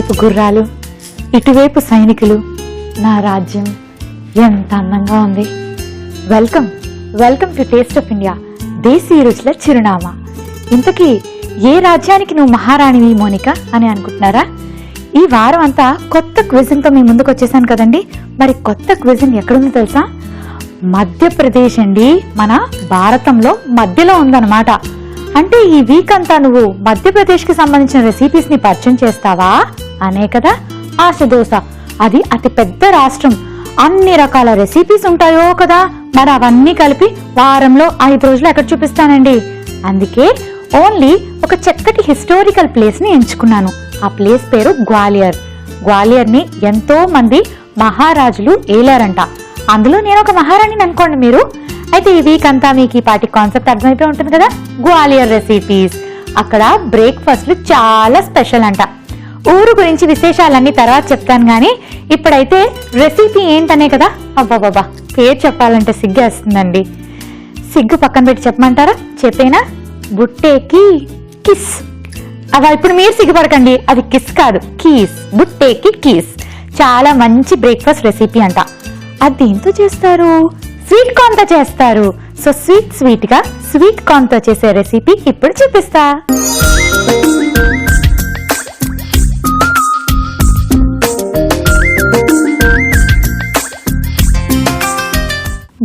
అటువైపు గుర్రాలు, ఇటువైపు సైనికులు. నా రాజ్యం ఎంత అందంగా ఉంది. Welcome welcome to taste of India, దేశీ రుచుల చిరునామా. ఇంతకీ ఏ రాజ్యానికి నువ్వు మహారాణివి మోనిక అని అనుకుంటున్నారా? ఈ వారం అంతా కొత్త క్విజిన్తో మీ ముందుకు వచ్చేసాను కదండి. మరి కొత్త క్విజిన్ ఎక్కడుంది తెలుసా? మధ్యప్రదేశ్ అండి. మన భారతంలో మధ్యలో ఉందన్నమాట. అంటే ఈ వీక్ అంతా నువ్వు మధ్యప్రదేశ్కి సంబంధించిన రెసిపీస్ ని పరిచయం చేస్తావా అనే కదా ఆశ దోశ. అది అతి పెద్ద రాష్ట్రం, అన్ని రకాల రెసిపీస్ ఉంటాయో కదా. మరి అవన్నీ కలిపి వారంలో 5 రోజులు ఎక్కడ చూపిస్తానండి. అందుకే ఓన్లీ ఒక చక్కటి హిస్టారికల్ ప్లేస్ ని ఎంచుకున్నాను. ఆ ప్లేస్ పేరు గ్వాలియర్. గ్వాలియర్ ని ఎంతో మంది మహారాజులు ఏలారంట. అందులో నేను ఒక మహారాణిని అనుకోండి మీరు. అయితే ఈ వీక్ అంతా మీకు ఈ పాటి కాన్సెప్ట్ అర్థమైపోయి ఉంటుంది కదా. గ్వాలియర్ రెసిపీస్. అక్కడ బ్రేక్ఫాస్ట్లు చాలా స్పెషల్ అంట. ఊరు గురించి విశేషాలన్నీ తర్వాత చెప్తాను గానీ ఇప్పుడైతే రెసిపీ ఏంటనే కదా. అబ్బాబాబా, పేరు చెప్పాలంటే సిగ్గేస్తుందండి. సిగ్గు పక్కన పెట్టి చెప్పమంటారా? చెప్పేనా? బుట్టేకి కిస్. అవ ఇప్పుడు మీరు సిగ్గుపడకండి, అది కిస్ కాదు, కీస్. బుట్టేకి కీస్ చాలా మంచి బ్రేక్ఫాస్ట్ రెసిపీ అంట. అది దేంతో చేస్తారు? స్వీట్ కార్న్ తో చేస్తారు. సో స్వీట్ గా స్వీట్ కార్న్ తో చేసే రెసిపీ ఇప్పుడు చూపిస్తా.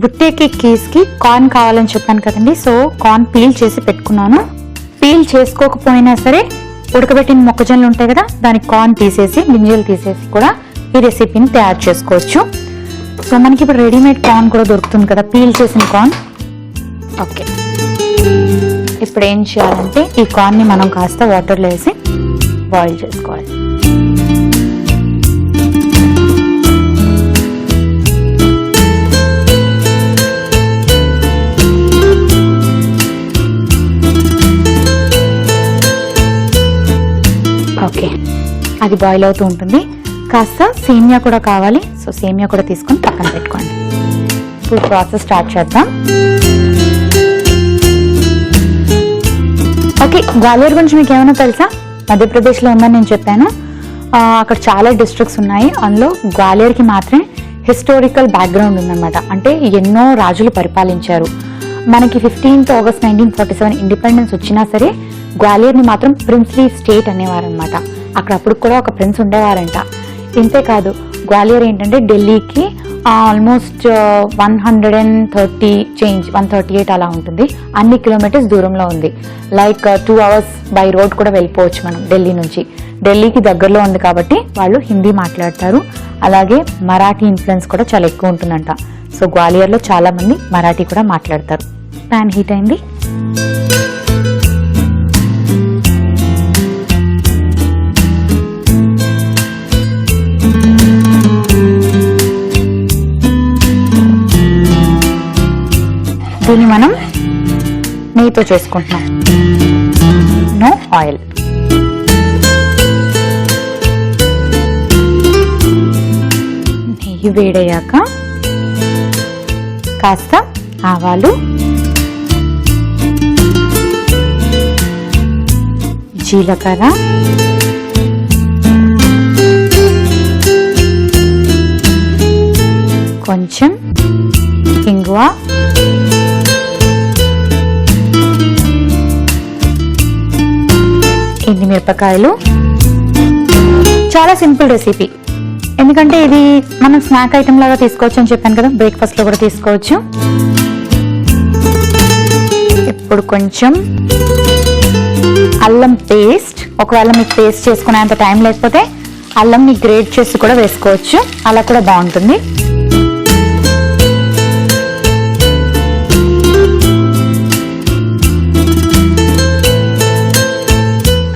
బుట్టేకి కీస్ కి కార్న్ కావాలని చెప్పాను కదండి. సో కార్న్ పీల్ చేసి పెట్టుకున్నాను. పీల్ చేసుకోకపోయినా సరే ఉడకబెట్టిన మొక్కజొన్నలు ఉంటాయి కదా, దానికి కార్న్ తీసేసి గింజలు తీసేసి కూడా ఈ రెసిపీని తయారు చేసుకోవచ్చు. సో మనకి ఇప్పుడు రెడీమేడ్ కార్న్ కూడా దొరుకుతుంది కదా, పీల్ చేసిన కార్న్. ఓకే, ఇప్పుడు ఏం చేయాలంటే ఈ కార్న్ ని మనం కాస్త వాటర్లో వేసి బాయిల్ చేసుకోవాలి. ఓకే, అది బాయిల్ అవుతూ ఉంటుంది. కాస్త సేమియా కూడా కావాలి. సో సేమియా కూడా తీసుకొని పక్కన పెట్టుకోండి. ఇప్పుడు ప్రాసెస్ స్టార్ట్ చేద్దాం. ఓకే, గ్వాలియర్ గురించి మీకు ఏమైనా తెలుసా? మధ్యప్రదేశ్లో ఉందని నేను చెప్పాను. అక్కడ చాలా డిస్ట్రిక్ట్స్ ఉన్నాయి. అందులో గ్వాలియర్కి మాత్రమే హిస్టారికల్ బ్యాక్గ్రౌండ్ ఉందన్నమాట. అంటే ఎన్నో రాజులు పరిపాలించారు. మనకి 15th August 1947 ఇండిపెండెన్స్ వచ్చినా సరే గ్వాలియర్ని మాత్రం ప్రిన్స్లీ స్టేట్ అనేవారనమాట. అక్కడ అప్పుడు కూడా ఒక ప్రిన్స్ ఉండేవారంట. ఇంతేకాదు, గ్వాలియర్ ఏంటంటే ఢిల్లీకి ఆల్మోస్ట్ 138 అలా ఉంటుంది. అన్ని కిలోమీటర్స్ దూరంలో ఉంది. లైక్ 2 hours బై రోడ్ కూడా వెళ్ళిపోవచ్చు మనం ఢిల్లీ నుంచి. ఢిల్లీకి దగ్గరలో ఉంది కాబట్టి వాళ్ళు హిందీ మాట్లాడతారు. అలాగే మరాఠీ ఇన్ఫ్లుయెన్స్ కూడా చాలా ఎక్కువ ఉంటుందంట. సో గ్వాలియర్లో చాలా మంది మరాఠీ కూడా మాట్లాడతారు. ప్యాన్ హీట్ అయింది. దీన్ని మనం నెయ్యితో చేసుకుంటున్నాం. No oil. నెయ్యి వేడయ్యాక కాస్త ఆవాలు, జీలకర్ర, కొంచెం ఇంగువ, మిరపకాయలు. చాలా సింపుల్ రెసిపీ. ఎందుకంటే ఇది మనం స్నాక్ ఐటమ్ లాగా తీసుకోవచ్చు అని చెప్పాను కదా, బ్రేక్ఫాస్ట్ లో కూడా తీసుకోవచ్చు. ఇప్పుడు కొంచెం అల్లం పేస్ట్. ఒకవేళ మీకు పేస్ట్ చేసుకునేంత టైం లేకపోతే అల్లంని గ్రేట్ చేసి కూడా వేసుకోవచ్చు, అలా కూడా బాగుంటుంది.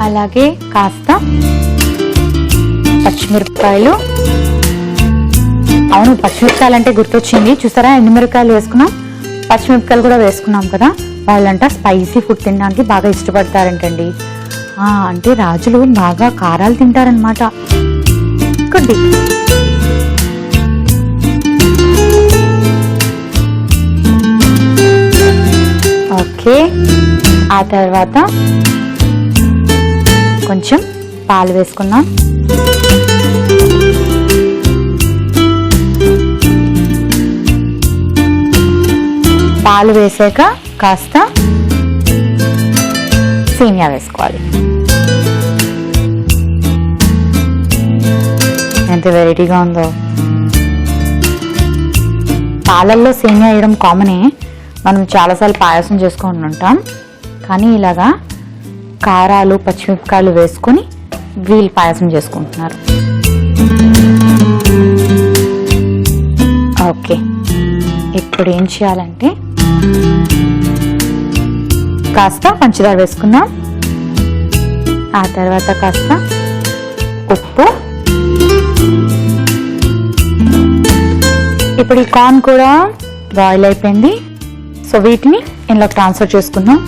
అలాగే కాస్త పచ్చిమిరపకాయలు. అవును, పచ్చిమిరపకాయలు అంటే గుర్తొచ్చింది. చూసారా, ఎండుమిరపకాయలు వేసుకున్నాం, పచ్చిమిరపకాయలు కూడా వేసుకున్నాం కదా. వాళ్ళంట స్పైసీ ఫుడ్ తినడానికి బాగా ఇష్టపడతారంటండి. అంటే రాజులు బాగా కారాలు తింటారనమాట. కొద్ది ఓకే, ఆ తర్వాత కొంచెం పాలు వేసుకుందాం. పాలు వేసాక కాస్త సేమియా వేసుకోవాలి. ఎంత వెరైటీగా ఉందో. పాలల్లో సేమియా వేయడం కామనే, మనం చాలాసార్లు పాయసం చేసుకొని ఉంటాం. కానీ ఇలాగా కారాలు పచ్చిమిరపకాయలు వేసుకొని వీళ్ళు పాయసం చేసుకుంటున్నారు. ఓకే, ఇప్పుడు ఏం చేయాలంటే కాస్త పంచదార వేసుకుందాం. ఆ తర్వాత కాస్త ఉప్పు. ఇప్పుడు ఈ కార్న్ కూడా బాయిల్ అయిపోయింది. సో వీటిని ఇందులో ట్రాన్స్ఫర్ చేసుకుందాం.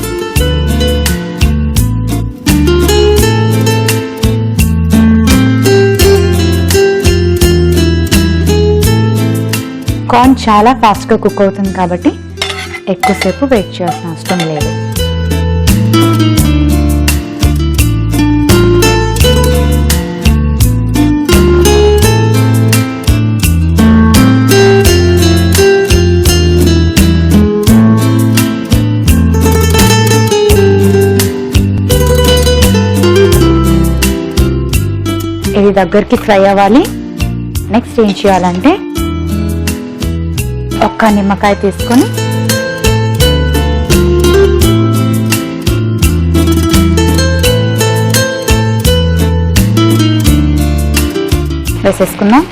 కార్న్ చాలా ఫాస్ట్గా కుక్ అవుతుంది కాబట్టి ఎక్కువసేపు వెయిట్ చేయాల్సిన అవసరం లేదు. ఇది దగ్గరికి ఫ్రై అవ్వాలి. నెక్స్ట్ ఏం చేయాలంటే ఒక్క నిమ్మకాయ తీసుకొని వేసేసుకుందాం.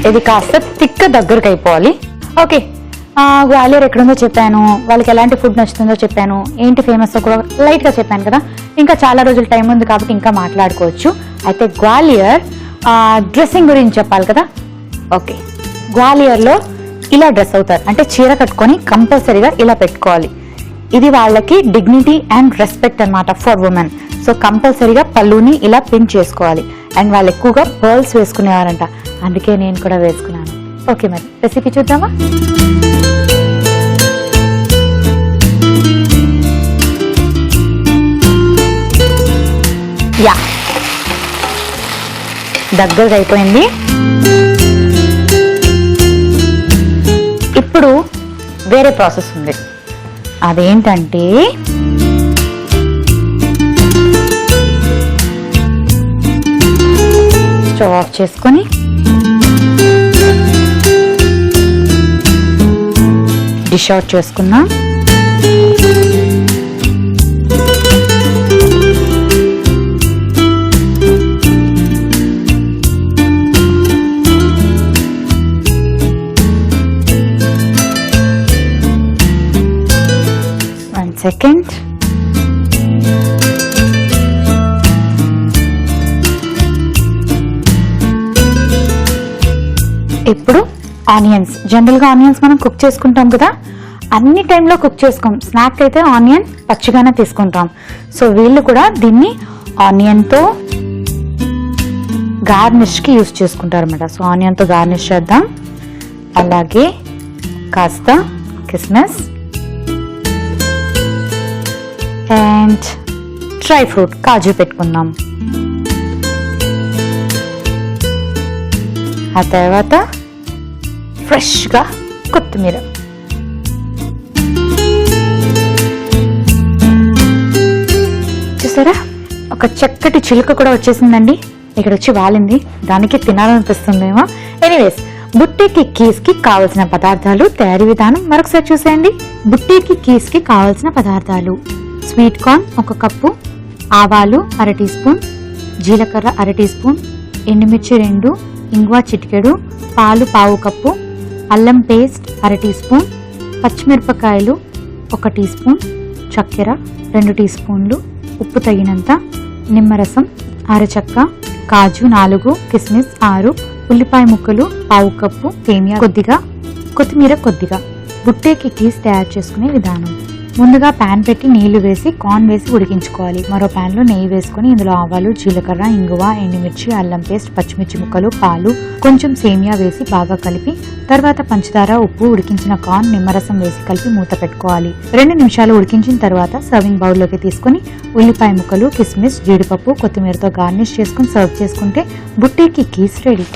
ఇది కాస్త థిక్ దగ్గరకు అయిపోవాలి. ఓకే, గ్వాలియర్ ఎక్కడుందో చెప్పాను, వాళ్ళకి ఎలాంటి ఫుడ్ నచ్చుతుందో చెప్పాను, ఏంటి ఫేమస్ కూడా లైట్గా చెప్పాను కదా. ఇంకా చాలా రోజులు టైం ఉంది కాబట్టి ఇంకా మాట్లాడుకోవచ్చు. అయితే గ్వాలియర్ డ్రెస్సింగ్ గురించి చెప్పాలి కదా. ఓకే, గ్వాలియర్లో ఇలా డ్రెస్ అవుతారు, అంటే చీర కట్టుకొని కంపల్సరీగా ఇలా పెట్టుకోవాలి. ఇది వాళ్ళకి డిగ్నిటీ అండ్ రెస్పెక్ట్ అన్నమాట ఫర్ ఉమెన్. సో కంపల్సరీగా పళ్ళుని ఇలా పిన్ చేసుకోవాలి. అండ్ వాళ్ళు ఎక్కువగా పర్ల్స్ వేసుకునేవారంట, అందుకే నేను కూడా వేసుకున్నాను. ఓకే, మరి రెసిపీ చూద్దామా? యా, దగ్గరగా అయిపోయింది. ఇప్పుడు వేరే ప్రాసెస్ ఉంది. అదేంటంటే స్టవ్ ఆఫ్ చేసుకొని డిష్ అవుట్ చేసుకున్నాం. సెకండ్, ఇప్పుడు ఆనియన్స్. జనరల్గా ఆనియన్స్ మనం కుక్ చేసుకుంటాం కదా, అన్ని టైంలో కుక్ చేసుకోం. స్నాక్ అయితే ఆనియన్ పచ్చిగానే తీసుకుంటాం. సో వీళ్ళు కూడా దీన్ని ఆనియన్తో గార్నిష్కి యూస్ చేసుకుంటారు అన్నమాట. సో ఆనియన్తో గార్నిష్ చేద్దాం. అలాగే కాస్త కిస్మిస్ అండ్ డ్రై ఫ్రూట్ కాజు పెట్టుకుందాం. ఆ తర్వాత ఫ్రెష్గా కొత్తిమీర. చూసారా, ఒక చక్కటి చిలుక కూడా వచ్చేసిందండి. ఇక్కడ వచ్చి వాలింది, దానికి తినాలనిపిస్తుందేమో. ఎనీవేస్, బుట్టే కుక్కీస్ కి కావలసిన పదార్థాలు, తయారీ విధానం మరొకసారి చూసేయండి. బుట్టే కుక్కీస్ కి కావలసిన పదార్థాలు: స్వీట్ కార్న్ 1 కప్పు, ఆవాలు 1/2 టీ స్పూన్, జీలకర్ర 1/2 టీ స్పూన్, ఎండుమిర్చి 2, ఇంగువ చిటికెడు, పాలు 1/2 కప్పు, అల్లం పేస్ట్ 1/2 టీ స్పూన్, పచ్చిమిరపకాయలు 1 టీ స్పూన్, చక్కెర 2 టీ స్పూన్లు, ఉప్పు తగినంత, నిమ్మరసం అరచక్క, కాజు 4, కిస్మిస్ 6, ఉల్లిపాయ ముక్కలు 1/2 కప్పు, సేమియా కొద్దిగా, కొత్తిమీర కొద్దిగా. బుట్టే కుక్కీస్ తయారు చేసుకునే విధానం: ముందుగా ప్యాన్ పెట్టి నీళ్లు వేసి కార్న్ వేసి ఉడికించుకోవాలి. మరో ప్యాన్లో నెయ్యి వేసుకొని ఇందులో ఆవాలు, జీలకర్ర, ఇంగువ, ఎండుమిర్చి, అల్లం పేస్ట్, పచ్చిమిర్చి ముక్కలు, పాలు, కొంచెం సేమియా వేసి బాగా కలిపి తర్వాత పంచదార, ఉప్పు, ఉడికించిన కార్న్, నిమ్మరసం వేసి కలిపి మూత పెట్టుకోవాలి. 2 నిమిషాలు ఉడికించిన తర్వాత సర్వింగ్ బౌల్లోకి తీసుకుని ఉల్లిపాయ ముక్కలు, కిస్మిస్, జీడిపప్పు, కొత్తిమీరతో గార్నిష్ చేసుకుని సర్వ్ చేసుకుంటే బుట్టే కి కీస్ రెడీ.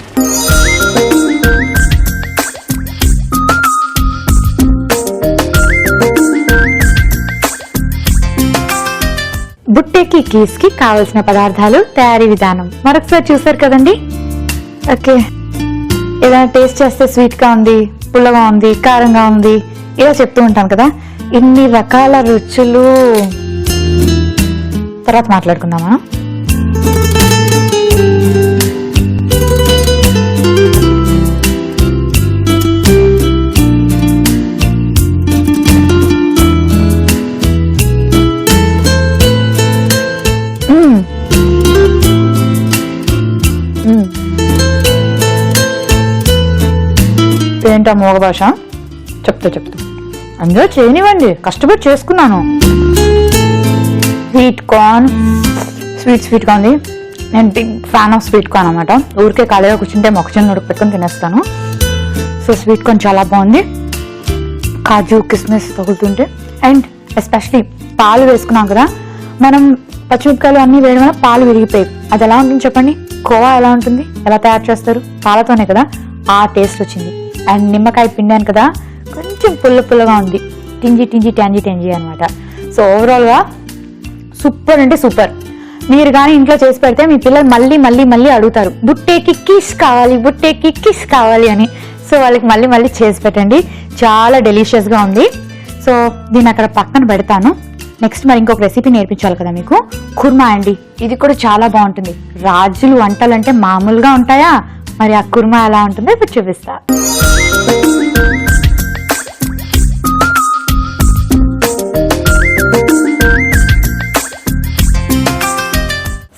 బుట్టే కి కీస్ కి కావలసిన పదార్థాలు, తయారీ విధానం మరొకసారి చూసారు కదండి. ఓకే, ఏదైనా టేస్ట్ చేస్తే స్వీట్ గా ఉంది, పుల్లగా ఉంది, కారంగా ఉంది ఇలా చెప్తూ ఉంటాం కదా. ఇన్ని రకాల రుచులు తర్వాత మాట్లాడుకుందామా. ఏంటా మోగ భాష? చెప్తా అందులో చేయనివ్వండి, కష్టపడి చేసుకున్నాను. స్వీట్ కార్న్ స్వీట్గా ఉంది. నేను big fan of sweet corn అనమాట. ఊరికే ఖాళీగా కూర్చుంటే మొక్కజొన్న ఉడక పెట్టుకొని తినేస్తాను. సో స్వీట్ కార్న్ చాలా బాగుంది. కాజు, కిస్మిస్ తగులుతుంటే, అండ్ ఎస్పెషలీ పాలు వేసుకున్నాం కదా, మనం పచ్చిమిరపకాయలు అన్నీ వేయడం వల్ల పాలు విరిగిపోయి అది ఎలా ఉంటుంది చెప్పండి. కోవా ఎలా ఉంటుంది, ఎలా తయారు చేస్తారు? పాలతోనే కదా. ఆ టేస్ట్ వచ్చింది. అండ్ నిమ్మకాయ పిండాను కదా, కొంచెం పుల్లగా ఉంది. టింజీ అనమాట. సో ఓవరాల్గా సూపర్ అంటే సూపర్. మీరు కానీ ఇంట్లో చేసి పెడితే మీ పిల్లలు మళ్ళీ అడుగుతారు, బుట్టేకి కిస్ కావాలి అని. సో వాళ్ళకి మళ్ళీ చేసి పెట్టండి. చాలా డెలిషియస్గా ఉంది. సో దీన్ని అక్కడ పక్కన పెడతాను. నెక్స్ట్ మరి ఇంకొక రెసిపీ నేర్పించాలి కదా మీకు, కుర్మా అండి. ఇది కూడా చాలా బాగుంటుంది. రాజులు వంటలు అంటే మామూలుగా ఉంటాయా? మరి ఆ కుర్మా ఎలా ఉంటుందో ఇప్పుడు చూపిస్తా.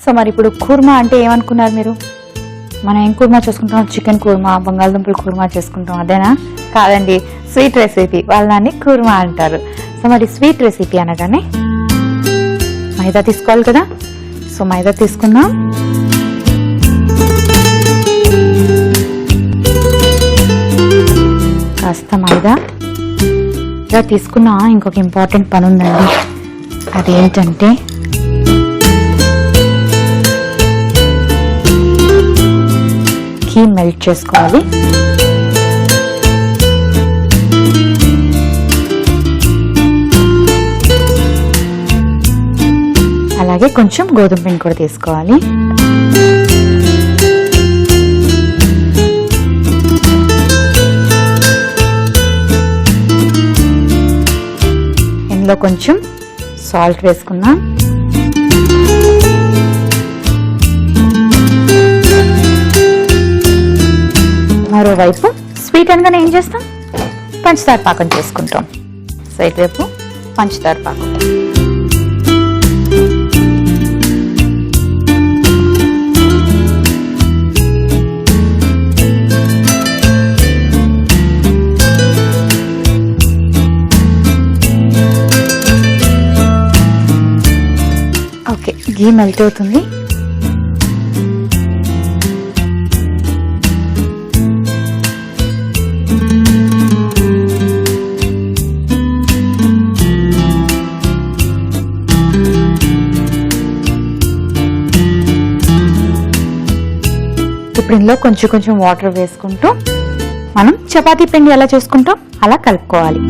సో మరి ఇప్పుడు కుర్మా అంటే ఏమనుకున్నారు మీరు? మనం ఏం కుర్మా చేసుకుంటాం? చికెన్ కుర్మా, బంగాళదుంపలు కుర్మా చేసుకుంటాం, అదేనా? కాదండి, స్వీట్ రెసిపీ. వాళ్ళ దాన్ని కుర్మా అంటారు. సో మరి స్వీట్ రెసిపీ అనగానే మైదా తీసుకోవాలి కదా. సో మైదా తీసుకుందాం. కాస్త మైదా ఇలా తీసుకున్నా. ఇంకొక ఇంపార్టెంట్ పని ఉందండి. అదేంటంటే ఘీ మెల్ట్ చేసుకోవాలి. అలాగే కొంచెం గోధుమ పిండి కూడా తీసుకోవాలి. ఇందులో కొంచెం సాల్ట్ వేసుకుందాం. మరోవైపు స్వీట్ అనగానే ఏం చేస్తాం? పంచదార పాకం చేసుకుంటాం. సో ఇటువైపు పంచదార పాకం. ఓకే, ఘీ మెల్ట్ అవుతుంది. ఇప్పుడు ఇందులో కొంచెం వాటర్ వేసుకుంటూ మనం చపాతీ పిండి ఎలా చేసుకుంటాం అలా కలుపుకోవాలి.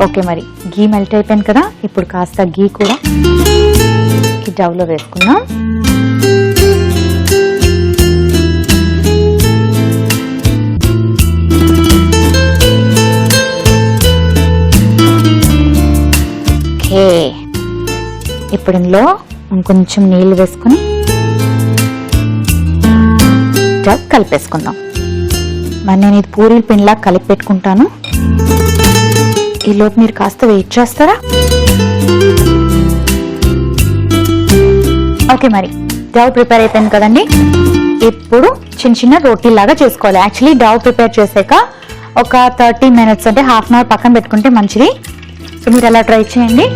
ఓకే, మరి ఘీ మెల్ట్ అయిపోయింది కదా. ఇప్పుడు కాస్త ఘీ కూడా ఈ డౌలో వేసుకుందాం. ఓకే, ఇప్పుడు ఇందులో ఇంకొంచెం నీళ్ళు వేసుకుని డవ్ కలిపేసుకుందాం. మరి నేను ఇది పూరీల పిండిలా కలిపి పెట్టుకుంటాను. ఈలోపు మీరు కాస్త వెయిట్ చేస్తారా? ఓకే, మరి డవ్ ప్రిపేర్ అయిపోయింది కదండి. ఇప్పుడు చిన్న చిన్న రోటీలాగా చేసుకోవాలి. యాక్చువల్లీ డౌ ప్రిపేర్ చేసాక ఒక 30 minutes అంటే హాఫ్ అన్ అవర్ పక్కన పెట్టుకుంటే మంచిది. సో మీరు అలా ట్రై చేయండి.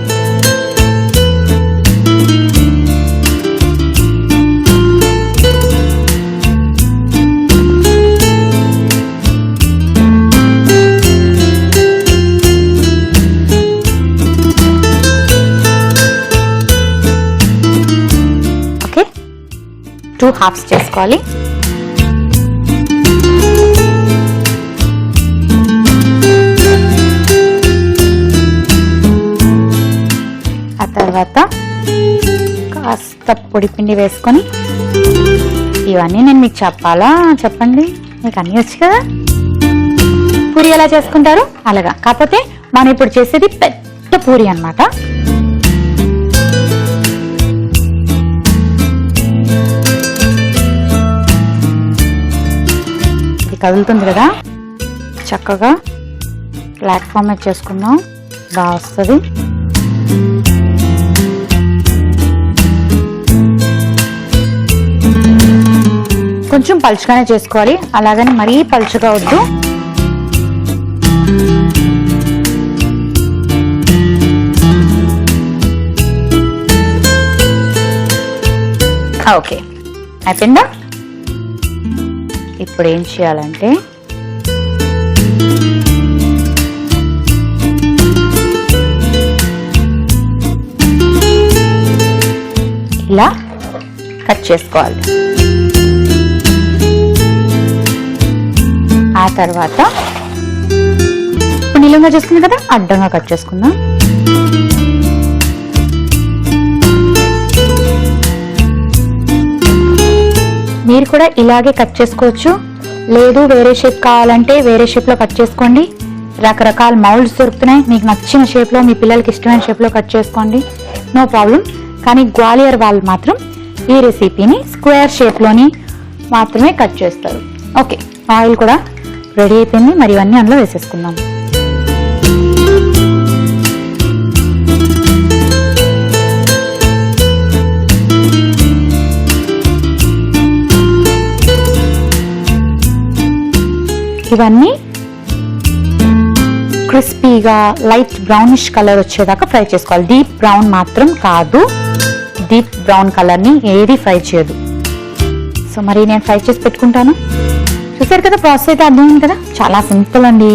ఓకే, 2 halves చేసుకోవాలి. తర్వాత కాస్త పొడి పిండి వేసుకొని, ఇవన్నీ నేను మీకు చెప్పాలా? చెప్పండి, మీకు అన్నీ వచ్చు కదా. పూరి ఎలా చేసుకుంటారు అలాగా, కాకపోతే మనం ఇప్పుడు చేసేది పెద్ద పూరి అన్నమాట. ఇది కదులుతుంది కదా, చక్కగా ప్లాట్ఫామ్ మీద చేసుకుందాం, బాగా వస్తుంది. కొంచెం పలుచగానే చేసుకోవాలి, అలాగని మరీ పలుచగా వద్దు. ఓకే, అయిపోయిందా? ఇప్పుడు ఏం చేయాలంటే ఇలా కట్ చేసుకోవాలి. ఆ తర్వాత నీలంగా చేసుకుంది కదా, అడ్డంగా కట్ చేసుకుందాం. మీరు కూడా ఇలాగే కట్ చేసుకోవచ్చు, లేదు వేరే షేప్ కావాలంటే వేరే షేప్లో కట్ చేసుకోండి. రకరకాల మౌల్డ్స్ దొరుకుతున్నాయి, మీకు నచ్చిన షేప్లో, మీ పిల్లలకి ఇష్టమైన షేప్లో కట్ చేసుకోండి, నో ప్రాబ్లం. కానీ గ్వాలియర్ వాళ్ళు మాత్రం ఈ రెసిపీని స్క్వేర్ షేప్లోని మాత్రమే కట్ చేస్తారు. ఓకే, ఆయిల్ కూడా రెడీ అయిపోయింది. మరి ఇవన్నీ అందులో వేసేసుకుందాం. ఇవన్నీ క్రిస్పీగా లైట్ బ్రౌనిష్ కలర్ వచ్చేదాకా ఫ్రై చేసుకోవాలి. డీప్ బ్రౌన్ మాత్రం కాదు, డీప్ బ్రౌన్ కలర్ని ఏది ఫ్రై చేయదు. సో మరి నేను ఫ్రై చేసి పెట్టుకుంటాను. చూసారు కదా, ప్రాసెస్ అయితే అర్థమైంది కదా, చాలా సింపుల్ అండి.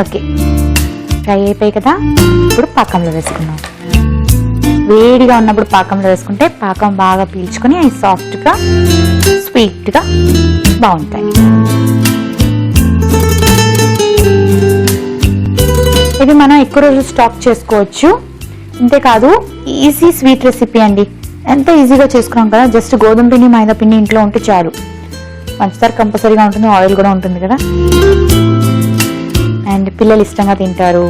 ఓకే, ఫ్రై అయిపోయి కదా, ఇప్పుడు పాకంలో వేసుకున్నాం. వేడిగా ఉన్నప్పుడు పాకంలో వేసుకుంటే పాకం బాగా పీల్చుకొని అవి సాఫ్ట్గా స్వీట్గా బాగుంటాయి. ఇది మనం ఎక్కువ రోజులు స్టాక్ చేసుకోవచ్చు. అంతేకాదు ఈజీ స్వీట్ రెసిపీ అండి, ఎంత ఈజీగా చేసుకున్నాం కదా. జస్ట్ గోధుమ పిండి మైదా పిండి ఇంట్లో ఉంటే చాలు. పంచదార కంపల్సరీగా ఉంటుంది, ఆయిల్ కూడా ఉంటుంది కదా, అండ్ పిల్లలు ఇష్టంగా తింటారు.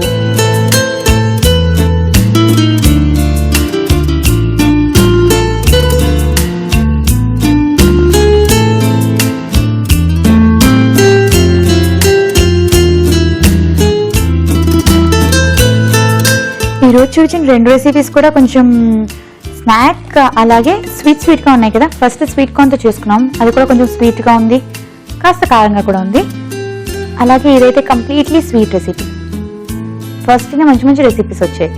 ఈరోజు చూసిన 2 రెసిపీస్ కూడా కొంచెం స్నాక్ అలాగే స్వీట్గా ఉన్నాయి కదా. ఫస్ట్ స్వీట్ కార్న్తో చేసుకున్నాం, అది కూడా కొంచెం స్వీట్గా ఉంది, కాస్త కారంగా కూడా ఉంది. అలాగే ఇదైతే కంప్లీట్లీ స్వీట్ రెసిపీ. ఫస్ట్గా మంచి మంచి రెసిపీస్ వచ్చాయి.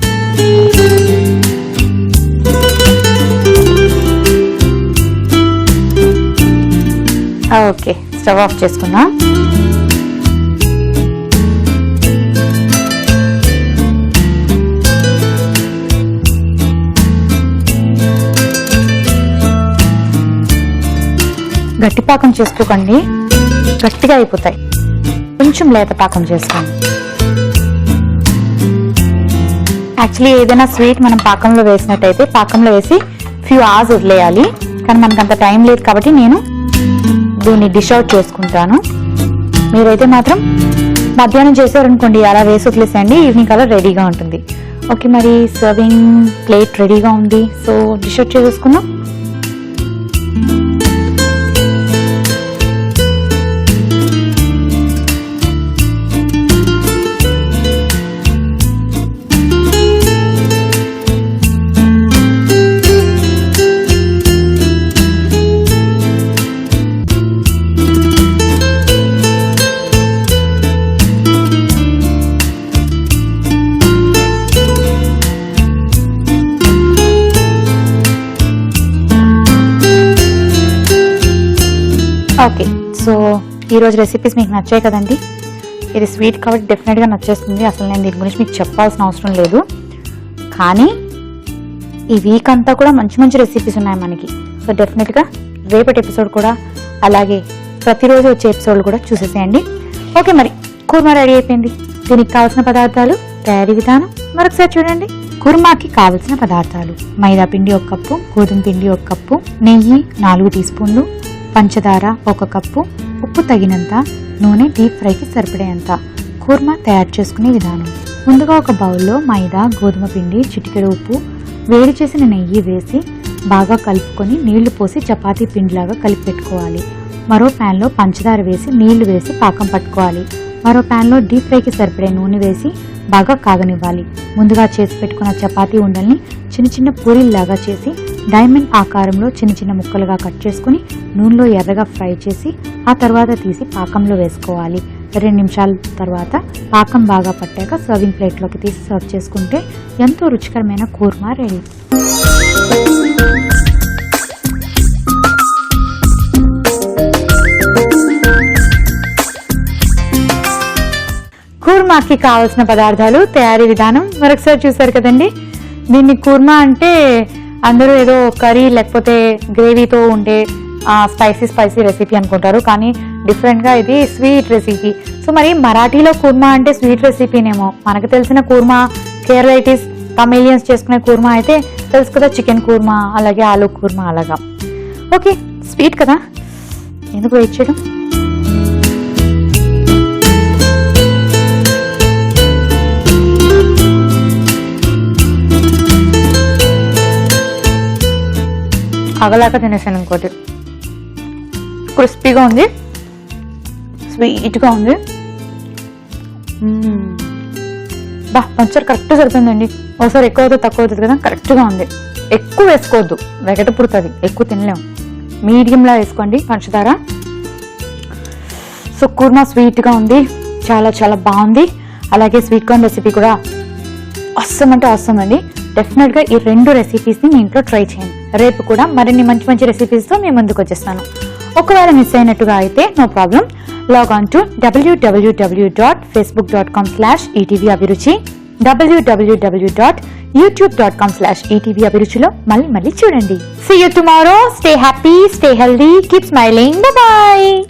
ఓకే, స్టవ్ ఆఫ్ చేసుకుందాం. గట్టి పాకం చేసుకోకండి, గట్టిగా అయిపోతాయి. కొంచెం లేత పాకం చేసుకోండి. యాక్చువల్లీ ఏదైనా స్వీట్ మనం పాకంలో వేసినట్టయితే పాకంలో వేసి ఫ్యూ అవర్స్ వదిలేయాలి, కానీ మనకు అంత టైం లేదు కాబట్టి నేను దీన్ని డిష్ అవుట్ చేసుకుంటాను. మీరైతే మాత్రం మధ్యాహ్నం చేశారనుకోండి, అలా వేసి వదిలేసేయండి, ఈవినింగ్ కల్లా రెడీగా ఉంటుంది. ఓకే, మరి సర్వింగ్ ప్లేట్ రెడీగా ఉంది, సో డిష్ అవుట్ చేసేసుకుందాం. ఓకే, సో ఈరోజు రెసిపీస్ మీకు నచ్చాయి కదండి. ఇది స్వీట్ కాబట్టి డెఫినెట్గా నచ్చేస్తుంది. అసలు నేను దీని గురించి మీకు చెప్పాల్సిన అవసరం లేదు. కానీ ఈ వీక్ అంతా కూడా మంచి మంచి రెసిపీస్ ఉన్నాయి మనకి. సో డెఫినెట్గా రేపటి ఎపిసోడ్ కూడా, అలాగే ప్రతిరోజు వచ్చే ఎపిసోడ్ కూడా చూసేసేయండి. ఓకే, మరి కుర్మా రెడీ అయిపోయింది. దీనికి కావాల్సిన పదార్థాలు, తయారీ విధానం మరొకసారి చూడండి. కుర్మాకి కావలసిన పదార్థాలు: మైదా పిండి 1 కప్పు, గోధుమ పిండి 1 కప్పు, నెయ్యి 4 టీ స్పూన్లు, పంచదార 1 కప్పు, ఉప్పు తగినంత, నూనె డీప్ ఫ్రైకి సరిపడేంత. కుర్మా తయారు చేసుకునే విధానం: ముందుగా ఒక బౌల్లో మైదా, గోధుమ పిండి, చిటికెడు ఉప్పు, వేడి చేసిన నెయ్యి వేసి బాగా కలుపుకొని నీళ్లు పోసి చపాతీ పిండిలాగా కలిపి పెట్టుకోవాలి. మరో ప్యాన్లో పంచదార వేసి నీళ్లు వేసి పాకం పట్టుకోవాలి. మరో ప్యాన్లో డీప్ ఫ్రైకి సరిపడే నూనె వేసి బాగా కాగనివ్వాలి. ముందుగా చేసి పెట్టుకున్న చపాతీ ఉండల్ని చిన్న చిన్న పూరీల్లాగా చేసి డైమండ్ ఆకారంలో చిన్న చిన్న ముక్కలుగా కట్ చేసుకుని నూనెలో ఎర్రగా ఫ్రై చేసి ఆ తర్వాత తీసి పాకంలో వేసుకోవాలి. 2 నిమిషాల తర్వాత పాకం బాగా పట్టాక సర్వింగ్ ప్లేట్లోకి తీసి సర్వ్ చేసుకుంటే ఎంతో రుచికరమైన కుర్మా రెడీ. కుర్మాకి కావాల్సిన పదార్థాలు, తయారీ విధానం మరొకసారి చూసారు కదండి. దీన్ని కుర్మా అంటే అందరూ ఏదో కర్రీ లేకపోతే గ్రేవీతో ఉండే స్పైసీ రెసిపీ అనుకుంటారు, కానీ డిఫరెంట్గా ఇది స్వీట్ రెసిపీ. సో మరి మరాఠీలో కుర్మా అంటే స్వీట్ రెసిపీనేమో. మనకు తెలిసిన కుర్మా కేరళైటిస్ తమిళియన్స్ చేసుకునే కుర్మా అయితే తెలుసు కదా, చికెన్ కుర్మా, అలాగే ఆలూ కుర్మా అలాగా. ఓకే, స్వీట్ కదా, ఎందుకు వెయిట్ చేయడం. అగలాక తినేసాను. ఇంకోటి క్రిస్పీగా ఉంది, స్వీట్గా ఉంది. పంచర్ కరెక్ట్ సరిపోయిందండి. ఒకసారి ఎక్కువ అవుతుంది తక్కువ అవుతుంది కదా, కరెక్ట్గా ఉంది. ఎక్కువ వేసుకోవద్దు, వెగట పుడుతుంది, ఎక్కువ తినలేము. మీడియంలా వేసుకోండి పంచదార. సో కుర్మా స్వీట్గా ఉంది, చాలా చాలా బాగుంది. అలాగే స్వీట్ కార్న్ రెసిపీ కూడా అవసరం అంటే అవసరం అండి. డెఫినెట్గా ఈ 2 రెసిపీస్ని మీ ఇంట్లో ట్రై చేయండి. రేపు కూడా మరిన్ని మంచి మంచి రెసిపీస్తో మీ ముందుకు వచ్చేస్తాను. ఒకవేళ మిస్ అయినట్టుగా అయితే no problem, log on to www.facebook.com/etvabhiruchi, www.youtube.com/etvabhiruchiలో మళ్ళీ చూడండి. See you tomorrow. Stay happy, stay healthy, keep smiling. Bye bye.